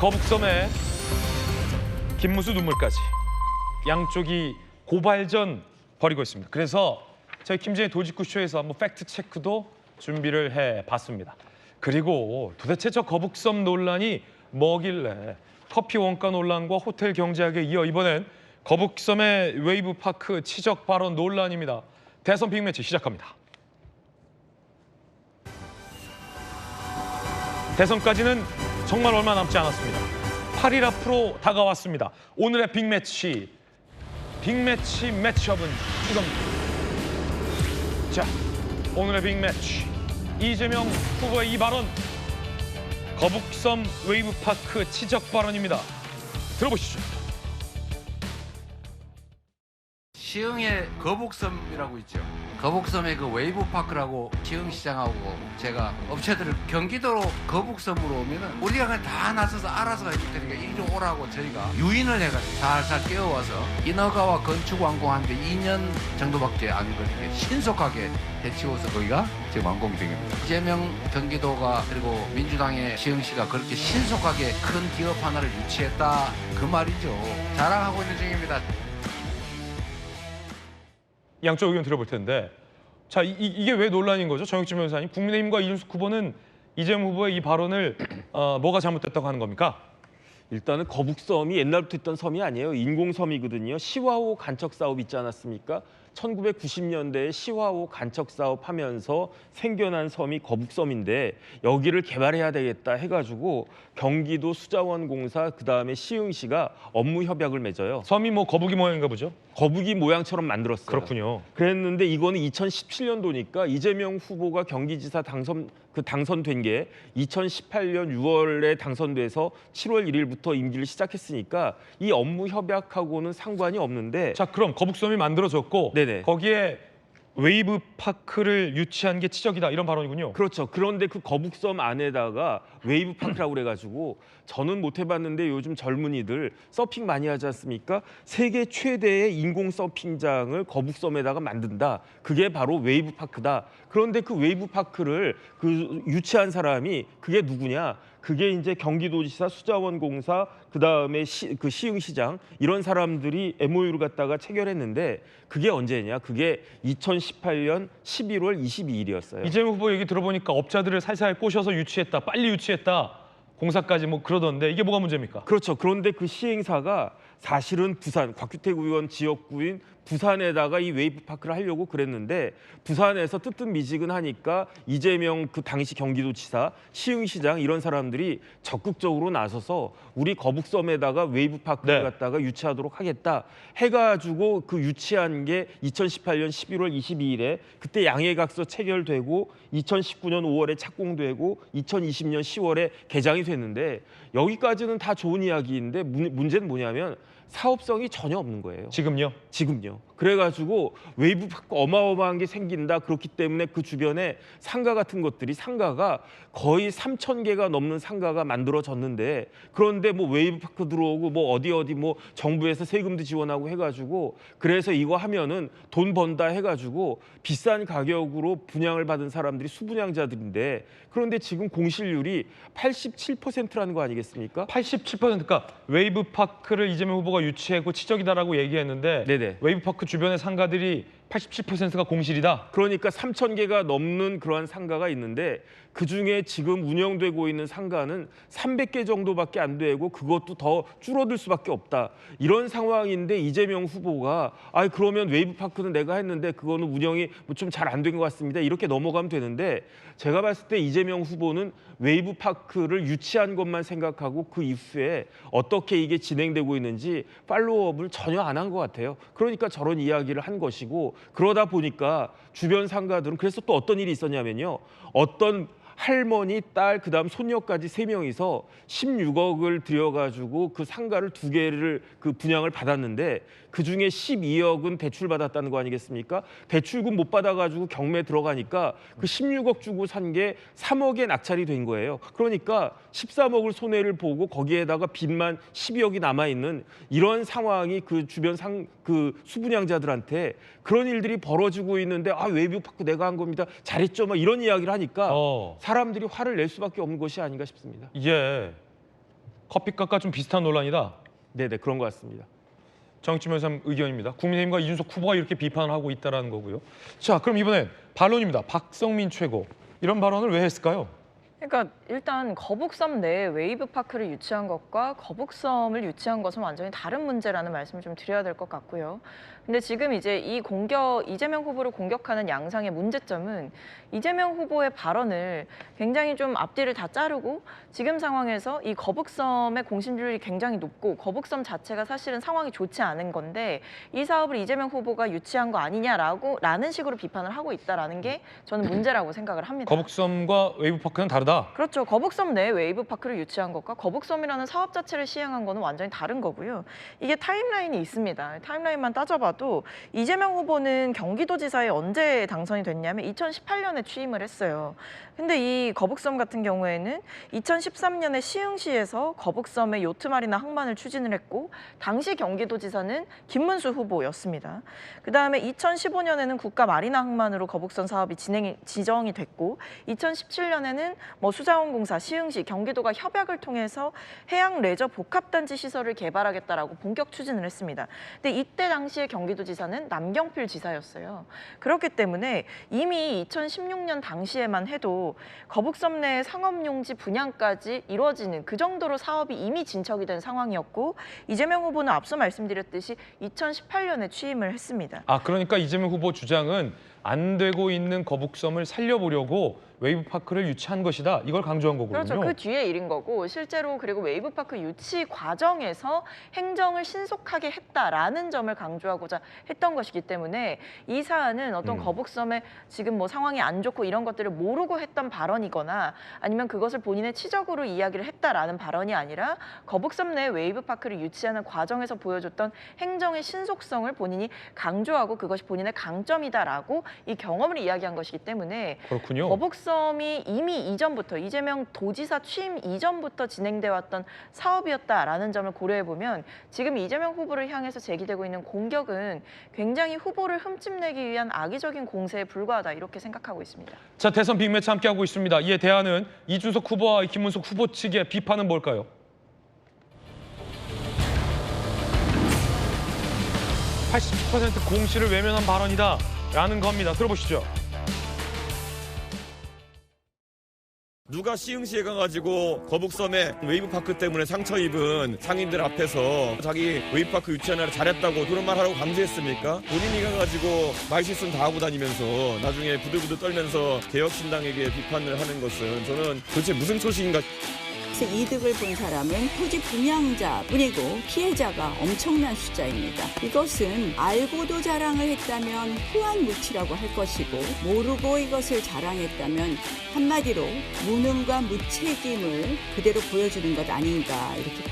거북섬에 김무수 눈물까지 양쪽이 고발전 벌이고 있습니다. 그래서 저희 김진의 돌직구쇼에서 한번 팩트 체크도 준비를 해봤습니다. 그리고 도대체 저 거북섬 논란이 뭐길래 커피 원가 논란과 호텔 경제학에 이어 이번엔 거북섬의 웨이브파크 치적 발언 논란입니다. 대선 빅매치 시작합니다. 대선까지는 정말 얼마 남지 않았습니다. 8일 앞으로 다가왔습니다. 오늘의 빅매치 매치업은 이겁니다. 자, 오늘의 빅매치 이재명 후보의 이 발언, 거북섬 웨이브파크 치적 발언입니다. 들어보시죠. 시흥의 거북섬이라고 있죠. 거북섬의 그 웨이브파크라고 시흥시장하고 제가 업체들을 경기도로 거북섬으로 오면은 우리가 그냥 다 나서서 알아서 해줄 테니까 이리 오라고 저희가 유인을 해가지고 살살 깨워와서 인허가와 건축 완공하는데 2년 정도밖에 안 걸리게 신속하게 해치워서 거기가 지금 완공이 된 겁니다. 이재명 경기도가 그리고 민주당의 시흥시가 그렇게 신속하게 큰 기업 하나를 유치했다 그 말이죠. 자랑하고 있는 중입니다. 양쪽 의견 들어볼 텐데, 자, 이게 왜 논란인 거죠? 정혁진 변호사님, 국민의힘과 이준석 후보는 이재명 후보의 이 발언을 뭐가 잘못됐다고 하는 겁니까? 일단은 거북섬이 옛날부터 있던 섬이 아니에요. 인공섬이거든요. 시화호 간척 사업 있지 않았습니까? 1990년대에 시화호 간척 사업 하면서 생겨난 섬이 거북섬인데 여기를 개발해야 되겠다 해가지고 경기도 수자원공사 그다음에 시흥시가 업무 협약을 맺어요. 섬이 뭐 거북이 모양인가 보죠? 거북이 모양처럼 만들었어요. 그렇군요. 그랬는데 이거는 2017년도니까 이재명 후보가 경기지사 당선된 게 2018년 6월에 당선돼서 7월 1일부터 임기를 시작했으니까 이 업무 협약하고는 상관이 없는데. 자, 그럼 거북섬이 만들어졌고 네네. 거기에 웨이브 파크를 유치한 게 치적이다, 이런 발언이군요. 그렇죠. 그런데 그 거북섬 안에다가 웨이브 파크라고 그래가지고 저는 못 해봤는데 요즘 젊은이들 서핑 많이 하지 않습니까? 세계 최대의 인공 서핑장을 거북섬에다가 만든다. 그게 바로 웨이브 파크다. 그런데 그 웨이브 파크를 그 유치한 사람이 그게 누구냐? 그게 이제 경기도지사, 수자원공사, 그다음에 시흥시장 이런 사람들이 MOU를 갖다가 체결했는데 그게 언제냐? 그게 2018년 11월 22일이었어요. 이재명 후보 얘기 들어보니까 업자들을 살살 꼬셔서 유치했다, 빨리 유치했다, 공사까지 뭐 그러던데 이게 뭐가 문제입니까? 그렇죠. 그런데 그 시행사가 사실은 부산, 곽규택 의원 지역구인 부산에다가 이 웨이브 파크를 하려고 그랬는데 부산에서 뜨뜻미지근하니까 이재명 그 당시 경기도지사, 시흥시장 이런 사람들이 적극적으로 나서서 우리 거북섬에다가 웨이브 파크를 갖다가 유치하도록 하겠다 해가지고 그 유치한 게 2018년 11월 22일에 그때 양해각서 체결되고 2019년 5월에 착공되고 2020년 10월에 개장이 됐는데 여기까지는 다 좋은 이야기인데 문제는 뭐냐면 사업성이 전혀 없는 거예요. 지금요? 지금요. 그래가지고 웨이브 파크 어마어마한 게 생긴다. 그렇기 때문에 그 주변에 상가 같은 것들이 상가가 거의 3,000개가 넘는 상가가 만들어졌는데 그런데 뭐 웨이브 파크 들어오고 뭐 어디 뭐 정부에서 세금도 지원하고 해가지고 그래서 이거 하면은 돈 번다 해가지고 비싼 가격으로 분양을 받은 사람들이 수분양자들인데 그런데 지금 공실률이 87%라는 거 아니겠습니까? 87%가 웨이브 파크를 이재명 후보가 유치하고 치적이다라고 얘기했는데 네네. 웨이브 파크 주변의 상가들이 87%가 공실이다. 그러니까 3,000개가 넘는 그러한 상가가 있는데 그중에 지금 운영되고 있는 상가는 300개 정도밖에 안 되고 그것도 더 줄어들 수밖에 없다. 이런 상황인데 이재명 후보가 그러면 웨이브 파크는 내가 했는데 그거는 운영이 좀 잘 안 된 것 같습니다. 이렇게 넘어가면 되는데 제가 봤을 때 이재명 후보는 웨이브 파크를 유치한 것만 생각하고 그 이후에 어떻게 이게 진행되고 있는지 팔로우업을 전혀 안 한 것 같아요. 그러니까 저런 이야기를 한 것이고 그러다 보니까 주변 상가들은 그래서 또 어떤 일이 있었냐면요. 어떤 할머니, 딸, 그다음 손녀까지 3명이서 16억을 들여가지고 그 상가를 2개를 그 분양을 받았는데 그중에 12억은 대출 받았다는 거 아니겠습니까? 대출금 못 받아가지고 경매 들어가니까 그 16억 주고 산 게 3억에 낙찰이 된 거예요. 그러니까 13억을 손해를 보고 거기에다가 빚만 12억이 남아있는 이런 상황이 그 주변 그 수분양자들한테 그런 일들이 벌어지고 있는데 웨이브 파크 내가 한 겁니다. 잘했죠. 막 이런 이야기를 하니까 사람들이 화를 낼 수밖에 없는 것이 아닌가 싶습니다. 예. 커피값과 좀 비슷한 논란이다. 네네 그런 것 같습니다. 정치면 의견입니다. 국민의힘과 이준석 후보가 이렇게 비판을 하고 있다는 거고요. 자, 그럼 이번엔 반론입니다. 박성민 최고. 이런 발언을 왜 했을까요? 그러니까 일단 거북섬 내에 웨이브파크를 유치한 것과 거북섬을 유치한 것은 완전히 다른 문제라는 말씀을 좀 드려야 될 것 같고요. 근데 지금 이제 이재명 후보를 공격하는 양상의 문제점은 이재명 후보의 발언을 굉장히 좀 앞뒤를 다 자르고 지금 상황에서 이 거북섬의 공신률이 굉장히 높고 거북섬 자체가 사실은 상황이 좋지 않은 건데 이 사업을 이재명 후보가 유치한 거 아니냐라는 식으로 비판을 하고 있다라는 게 저는 문제라고 생각을 합니다. 거북섬과 웨이브파크는 다르다. 그렇죠. 거북섬 내에 웨이브파크를 유치한 것과 거북섬이라는 사업 자체를 시행한 거는 완전히 다른 거고요. 이게 타임라인이 있습니다. 타임라인만 따져봐도 이재명 후보는 경기도지사에 언제 당선이 됐냐면 2018년에 취임을 했어요. 근데 이 거북섬 같은 경우에는 2013년에 시흥시에서 거북섬의 요트마리나 항만을 추진을 했고 당시 경기도지사는 김문수 후보였습니다. 그다음에 2015년에는 국가마리나 항만으로 거북선 사업이 지정이 됐고 2017년에는 수자원공사, 시흥시, 경기도가 협약을 통해서 해양 레저 복합단지 시설을 개발하겠다라고 본격 추진을 했습니다. 근데 이때 당시에 경기도지사는 남경필 지사였어요. 그렇기 때문에 이미 2016년 당시에만 해도 거북섬 내 상업용지 분양까지 이루어지는 그 정도로 사업이 이미 진척이 된 상황이었고 이재명 후보는 앞서 말씀드렸듯이 2018년에 취임을 했습니다. 그러니까 이재명 후보 주장은 안 되고 있는 거북섬을 살려보려고 웨이브파크를 유치한 것이다. 이걸 강조한 거거든요. 그렇죠. 그 뒤에 일인 거고 실제로 그리고 웨이브파크 유치 과정에서 행정을 신속하게 했다라는 점을 강조하고자 했던 것이기 때문에 이 사안은 어떤 거북섬의 지금 상황이 안 좋고 이런 것들을 모르고 했던 발언이거나 아니면 그것을 본인의 치적으로 이야기를 했다라는 발언이 아니라 거북섬 내 웨이브파크를 유치하는 과정에서 보여줬던 행정의 신속성을 본인이 강조하고 그것이 본인의 강점이다라고 이 경험을 이야기한 것이기 때문에 그렇군요. 거북섬이 이미 이전부터 이재명 도지사 취임 이전부터 진행돼 왔던 사업이었다라는 점을 고려해 보면 지금 이재명 후보를 향해서 제기되고 있는 공격은 굉장히 후보를 흠집내기 위한 악의적인 공세에 불과하다 이렇게 생각하고 있습니다. 자, 대선 빅매치 함께하고 있습니다. 이에 대안은 이준석 후보와 김문석 후보 측의 비판은 뭘까요? 80% 공시를 외면한 발언이다 라는 겁니다. 들어보시죠. 누가 시흥시에 가가지고 거북섬에 웨이브파크 때문에 상처 입은 상인들 앞에서 자기 웨이브파크 유치하느라 잘했다고 그런 말 하라고 강조했습니까? 본인이 가가지고 말실수는 다 하고 다니면서 나중에 부들부들 떨면서 개혁신당에게 비판을 하는 것은 저는 도대체 무슨 소식인가? 이득을 본 사람은 토지 분양자뿐이고 피해자가 엄청난 숫자입니다. 이것은 알고도 자랑을 했다면 후한무치라고 할 것이고 모르고 이것을 자랑했다면 한마디로 무능과 무책임을 그대로 보여주는 것 아닌가 이렇게.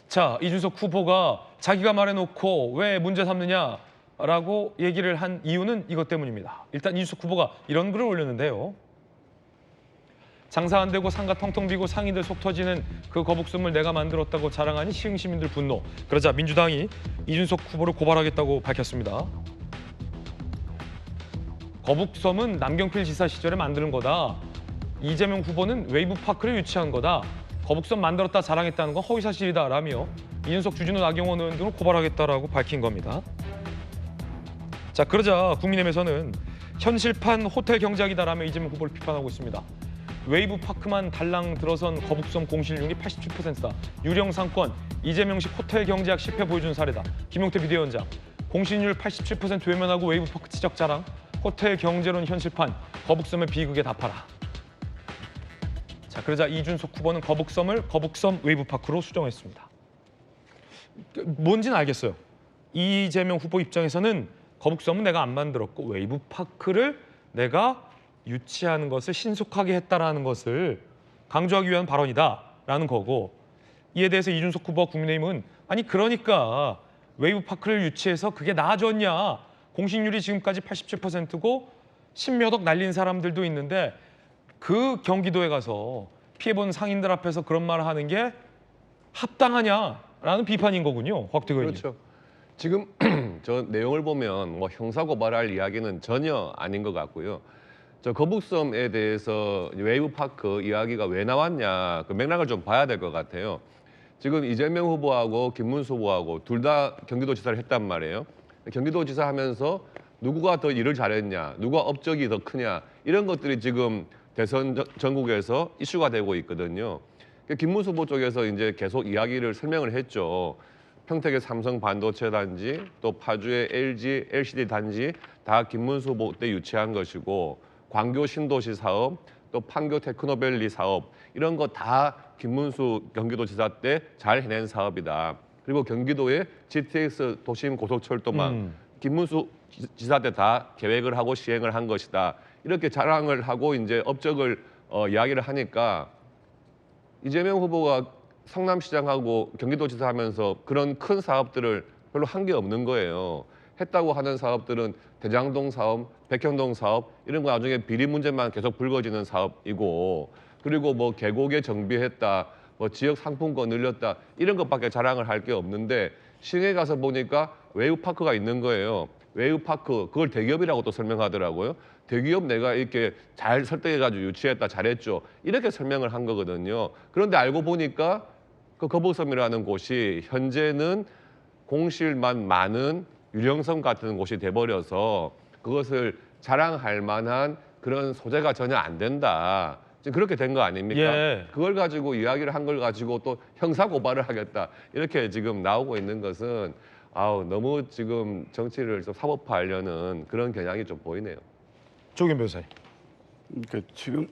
자, 이준석 후보가 자기가 말해놓고 왜 문제 삼느냐라고 얘기를 한 이유는 이것 때문입니다. 일단 이준석 후보가 이런 글을 올렸는데요. 장사 안 되고 상가 텅텅 비고 상인들 속 터지는 그 거북섬을 내가 만들었다고 자랑하니 시흥 시민들 분노. 그러자 민주당이 이준석 후보를 고발하겠다고 밝혔습니다. 거북섬은 남경필 지사 시절에 만드는 거다. 이재명 후보는 웨이브파크를 유치한 거다. 거북섬 만들었다 자랑했다는 건 허위사실이다라며 이준석, 주진우, 나경원 의원 등을 고발하겠다라고 밝힌 겁니다. 자, 그러자 국민의힘에서는 현실판 호텔 경제학이다라며 이재명 후보를 비판하고 있습니다. 웨이브파크만 달랑 들어선 거북섬 공실률이 87%다. 유령 상권, 이재명식 호텔 경제학 실패 보여준 사례다. 김용태 비대위원장, 공실률 87% 외면하고 웨이브파크 지적 자랑, 호텔 경제론 현실판, 거북섬의 비극에 답하라. 자, 그러자 이준석 후보는 거북섬을 거북섬 웨이브파크로 수정했습니다. 뭔지는 알겠어요. 이재명 후보 입장에서는 거북섬은 내가 안 만들었고 웨이브파크를 내가 유치하는 것을 신속하게 했다라는 것을 강조하기 위한 발언이다라는 거고, 이에 대해서 이준석 후보와 국민의힘은 아니 그러니까 웨이브파크를 유치해서 그게 나아졌냐, 공식률이 지금까지 87%고 10몇 억 날린 사람들도 있는데 그 경기도에 가서 피해본 상인들 앞에서 그런 말을 하는 게 합당하냐라는 비판인 거군요. 곽대거 의원님. 그렇죠. 지금 저 내용을 보면 형사고발할 이야기는 전혀 아닌 것 같고요. 저 거북섬에 대해서 웨이브파크 이야기가 왜 나왔냐 그 맥락을 좀 봐야 될 것 같아요. 지금 이재명 후보하고 김문수 후보하고 둘 다 경기도지사를 했단 말이에요. 경기도지사 하면서 누구가 더 일을 잘했냐, 누가 업적이 더 크냐 이런 것들이 지금 대선 전국에서 이슈가 되고 있거든요. 김문수 후보 쪽에서 이제 계속 이야기를 설명을 했죠. 평택의 삼성 반도체 단지, 또 파주의 LG, LCD 단지 다 김문수 후보 때 유치한 것이고 광교 신도시 사업, 또 판교 테크노밸리 사업 이런 거 다 김문수 경기도지사 때 잘 해낸 사업이다. 그리고 경기도의 GTX 도심 고속철도망 김문수 지사 때 다 계획을 하고 시행을 한 것이다. 이렇게 자랑을 하고 이제 업적을 이야기를 하니까 이재명 후보가 성남시장하고 경기도지사 하면서 그런 큰 사업들을 별로 한 게 없는 거예요. 했다고 하는 사업들은 대장동 사업, 백현동 사업 이런 거 나중에 비리 문제만 계속 불거지는 사업이고 그리고 뭐 계곡에 정비했다, 뭐 지역 상품권 늘렸다 이런 것밖에 자랑을 할 게 없는데 시흥에 가서 보니까 웨이브파크가 있는 거예요. 웨이브파크 그걸 대기업이라고 또 설명하더라고요. 대기업 내가 이렇게 잘 설득해가지고 유치했다 잘했죠 이렇게 설명을 한 거거든요. 그런데 알고 보니까 그 거북섬이라는 곳이 현재는 공실만 많은 유령섬 같은 곳이 돼버려서 그것을 자랑할 만한 그런 소재가 전혀 안 된다. 지금 그렇게 된 거 아닙니까? 예. 그걸 가지고 이야기를 한 걸 가지고 또 형사 고발을 하겠다 이렇게 지금 나오고 있는 것은 너무 지금 정치를 좀 사법화하려는 그런 경향이 좀 보이네요. 조경 변호사님. 그러니까 지금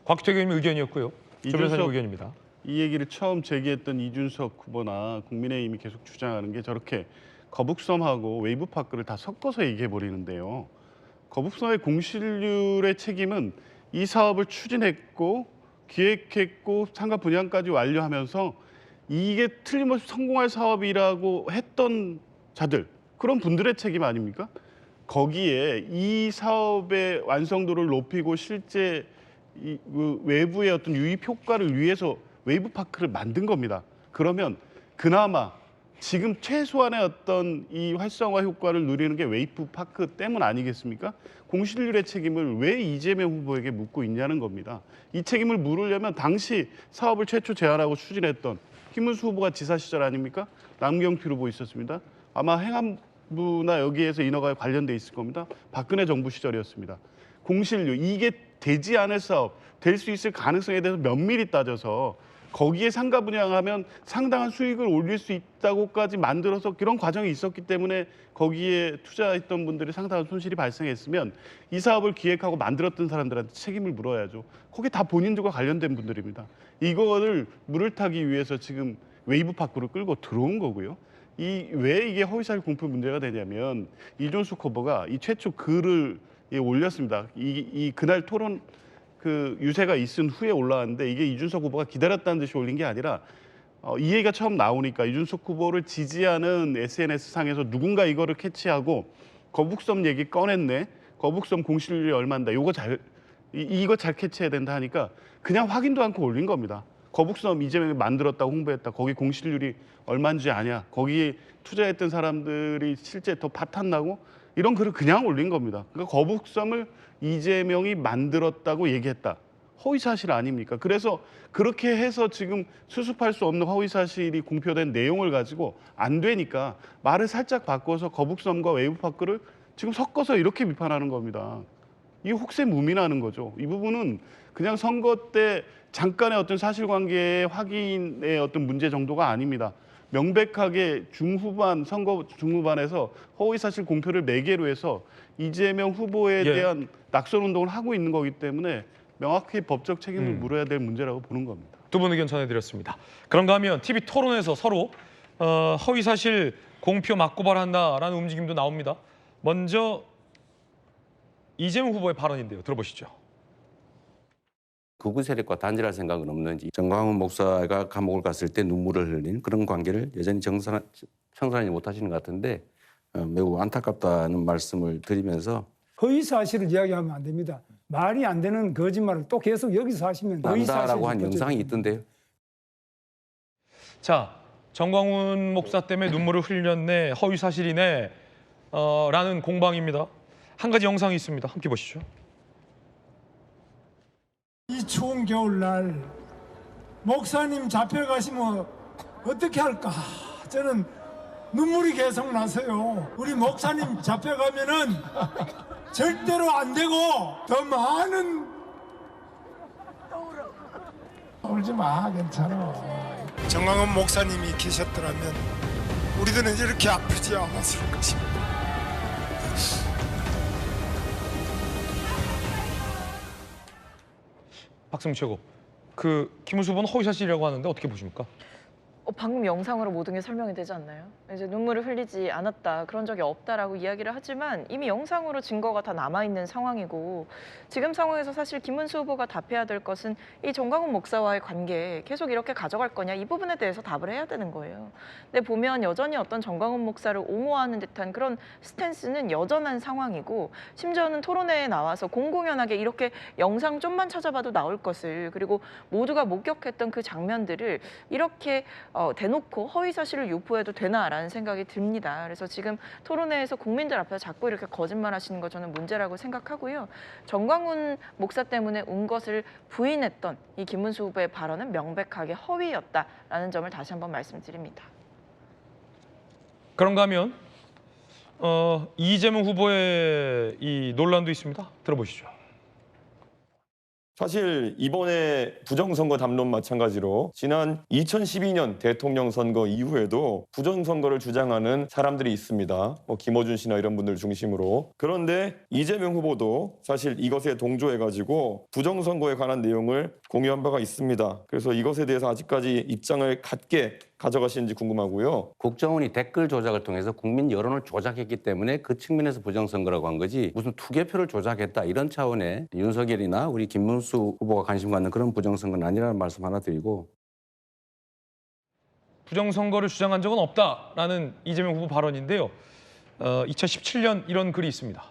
곽태규 의원님 의견이었고요. 조 변호사님 의견입니다. 이 얘기를 처음 제기했던 이준석 후보나 국민의힘이 계속 주장하는 게 저렇게 거북섬하고 웨이브파크를 다 섞어서 얘기해 버리는데요. 거북섬의 공실률의 책임은 이 사업을 추진했고 기획했고 상가 분양까지 완료하면서 이게 틀림없이 성공할 사업이라고 했던 자들 그런 분들의 책임 아닙니까? 거기에 이 사업의 완성도를 높이고 실제 그 외부의 어떤 유입 효과를 위해서 웨이브파크를 만든 겁니다. 그러면 그나마 지금 최소한의 어떤 이 활성화 효과를 누리는 게 웨이브파크 때문 아니겠습니까? 공실률의 책임을 왜 이재명 후보에게 묻고 있냐는 겁니다. 이 책임을 물으려면 당시 사업을 최초 제안하고 추진했던 김문수 후보가 지사 시절 아닙니까? 남경필 후보 있었습니다. 아마 행안부나 여기에서 인허가에 관련돼 있을 겁니다. 박근혜 정부 시절이었습니다. 공실률, 이게 되지 않을 사업, 될 수 있을 가능성에 대해서 면밀히 따져서 거기에 상가 분양하면 상당한 수익을 올릴 수 있다고까지 만들어서 그런 과정이 있었기 때문에 거기에 투자했던 분들이 상당한 손실이 발생했으면 이 사업을 기획하고 만들었던 사람들한테 책임을 물어야죠. 거기 다 본인들과 관련된 분들입니다. 이거를 물을 타기 위해서 지금 웨이브파크로 끌고 들어온 거고요. 왜 이게 허위사실 공표 문제가 되냐면 이준석 후보가 이 최초 글을 올렸습니다. 이 그날 토론 그 유세가 있은 후에 올라왔는데 이게 이준석 후보가 기다렸다는 듯이 올린 게 아니라 이 얘기가 처음 나오니까 이준석 후보를 지지하는 SNS상에서 누군가 이거를 캐치하고 거북섬 얘기 꺼냈네. 거북섬 공실률이 얼마인다. 이거 잘 캐치해야 된다 하니까 그냥 확인도 않고 올린 겁니다. 거북섬 이재명이 만들었다고 홍보했다. 거기 공실률이 얼마인지 아냐. 거기에 투자했던 사람들이 실제 더 파탄나고 이런 글을 그냥 올린 겁니다. 그러니까 거북섬을 이재명이 만들었다고 얘기했다. 허위사실 아닙니까? 그래서 그렇게 해서 지금 수습할 수 없는 허위사실이 공표된 내용을 가지고 안 되니까 말을 살짝 바꿔서 거북섬과 웨이브파크를 지금 섞어서 이렇게 비판하는 겁니다. 이게 혹세무민하는 거죠. 이 부분은 그냥 선거 때 잠깐의 어떤 사실관계의 확인의 어떤 문제 정도가 아닙니다. 명백하게 선거 중후반에서 허위사실 공표를 매개로 해서 이재명 후보에 대한 낙선 운동을 하고 있는 거기 때문에 명확히 법적 책임을 물어야 될 문제라고 보는 겁니다. 두 분 의견 전해드렸습니다. 그런가 하면 TV 토론에서 서로 허위사실 공표 맞고발한다라는 움직임도 나옵니다. 먼저 이재명 후보의 발언인데요. 들어보시죠. 극우 세력과 단절할 생각은 없는지 정광훈 목사가 감옥을 갔을 때 눈물을 흘린 그런 관계를 여전히 청산하지 못하시는 것 같은데 매우 안타깝다는 말씀을 드리면서 허위 사실을 이야기하면 안 됩니다. 말이 안 되는 거짓말을 또 계속 여기서 하시면 허위 난다라고 한 영상이 있던데요. 자, 정광훈 목사 때문에 눈물을 흘렸네, 허위 사실이네 라는 공방입니다. 한 가지 영상이 있습니다. 함께 보시죠. 이 추운 겨울날 목사님 잡혀가시면 어떻게 할까? 저는 눈물이 계속 나서요. 우리 목사님 잡혀가면은 절대로 안 되고 더 많은 울지 마, 괜찮아. 정광훈 목사님이 계셨더라면 우리들은 이렇게 아프지 않았을 것입니다. 박승민 최고. 김문수 후보는 허위사실이라고 하는데 어떻게 보십니까? 방금 영상으로 모든 게 설명이 되지 않나요? 이제 눈물을 흘리지 않았다, 그런 적이 없다라고 이야기를 하지만 이미 영상으로 증거가 다 남아있는 상황이고 지금 상황에서 사실 김문수 후보가 답해야 될 것은 이 정광훈 목사와의 관계 계속 이렇게 가져갈 거냐, 이 부분에 대해서 답을 해야 되는 거예요. 근데 보면 여전히 어떤 정광훈 목사를 옹호하는 듯한 그런 스탠스는 여전한 상황이고 심지어는 토론회에 나와서 공공연하게 이렇게 영상 좀만 찾아봐도 나올 것을, 그리고 모두가 목격했던 그 장면들을 이렇게 대놓고 허위 사실을 유포해도 되나라는 생각이 듭니다. 그래서 지금 토론회에서 국민들 앞에서 자꾸 이렇게 거짓말하시는 거 저는 문제라고 생각하고요. 정광훈 목사 때문에 운 것을 부인했던 이 김문수 후보의 발언은 명백하게 허위였다라는 점을 다시 한번 말씀드립니다. 그런가 하면 이재명 후보의 이 논란도 있습니다. 들어보시죠. 사실 이번에 부정선거 담론 마찬가지로 지난 2012년 대통령 선거 이후에도 부정선거를 주장하는 사람들이 있습니다. 김어준 씨나 이런 분들 중심으로. 그런데 이재명 후보도 사실 이것에 동조해가지고 부정선거에 관한 내용을 공유한 바가 있습니다. 그래서 이것에 대해서 아직까지 입장을 갖게 가져가시는지 궁금하고요. 국정원이 댓글 조작을 통해서 국민 여론을 조작했기 때문에 그 측면에서 부정선거라고 한 거지 무슨 투개표를 조작했다 이런 차원의 윤석열이나 우리 김문수 후보가 관심 갖는 그런 부정선거는 아니라는 말씀 하나 드리고, 부정선거를 주장한 적은 없다라는 이재명 후보 발언인데요. 2017년 이런 글이 있습니다.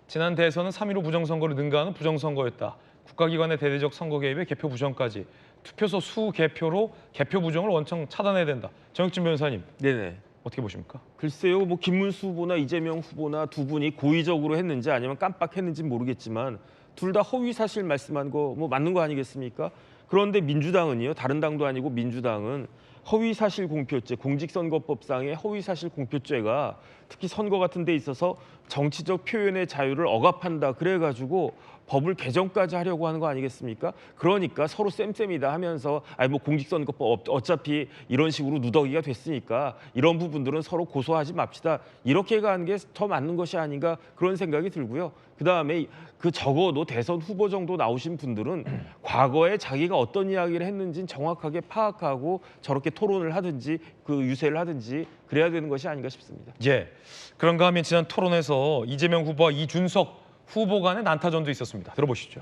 지난 대선은 3.15 부정선거를 능가하는 부정선거였다. 국가기관의 대대적 선거 개입에 개표 부정까지. 투표소 수개표로 개표 부정을 원청 차단해야 된다. 정혁진 변호사님, 네네. 어떻게 보십니까? 글쎄요, 뭐 김문수 후보나 이재명 후보나 두 분이 고의적으로 했는지 아니면 깜빡했는지 모르겠지만 둘 다 허위 사실 말씀한 거 뭐 맞는 거 아니겠습니까? 그런데 민주당은요, 다른 당도 아니고 민주당은 허위사실 공표죄, 공직선거법상의 허위사실 공표죄가 특히 선거 같은 데 있어서 정치적 표현의 자유를 억압한다 그래가지고 법을 개정까지 하려고 하는 거 아니겠습니까? 그러니까 서로 쌤쌤이다 하면서 뭐 공직선거법 어차피 이런 식으로 누더기가 됐으니까 이런 부분들은 서로 고소하지 맙시다. 이렇게 가는 게 더 맞는 것이 아닌가 그런 생각이 들고요. 그다음에 그 적어도 대선 후보 정도 나오신 분들은 과거에 자기가 어떤 이야기를 했는지는 정확하게 파악하고 저렇게 토론을 하든지 그 유세를 하든지 그래야 되는 것이 아닌가 싶습니다. 예. 그런가 하면 지난 토론에서 이재명 후보와 이준석 후보 간의 난타전도 있었습니다. 들어보시죠.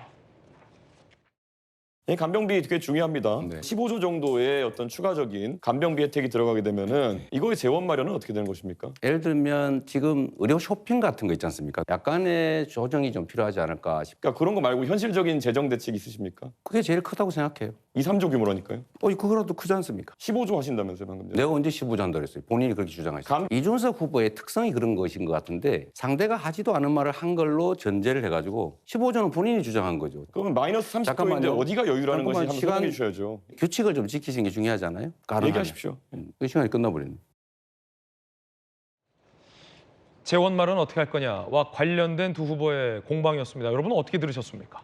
간병비 되게 중요합니다. 네. 15조 정도의 어떤 추가적인 간병비 혜택이 들어가게 되면은 이거의 재원 마련은 어떻게 되는 것입니까? 예를 들면 지금 의료 쇼핑 같은 거 있지 않습니까? 약간의 조정이 좀 필요하지 않을까 싶. 그러니까 그런 거 말고 현실적인 재정 대책 있으십니까? 그게 제일 크다고 생각해요. 2, 3조 규모라니까요. 그거라도 크지 않습니까? 15조 하신다면서요, 방금 전에. 내가 언제 15조 한다고 했어요? 본인이 그렇게 주장하시죠. 이준석 후보의 특성이 그런 것인 것 같은데 상대가 하지도 않은 말을 한 걸로 전제를 해가지고 15조는 본인이 주장한 거죠. 그러면 마이너스 30조인데 잠깐만요. 어디가 여유라는 것이 한번 시간- 설명해 주셔야죠. 규칙을 좀 지키시는 게 중요하잖아요. 가능하면. 얘기하십시오. 그 시간이 끝나버렸네. 재원 마련 어떻게 할 거냐와 관련된 두 후보의 공방이었습니다. 여러분은 어떻게 들으셨습니까?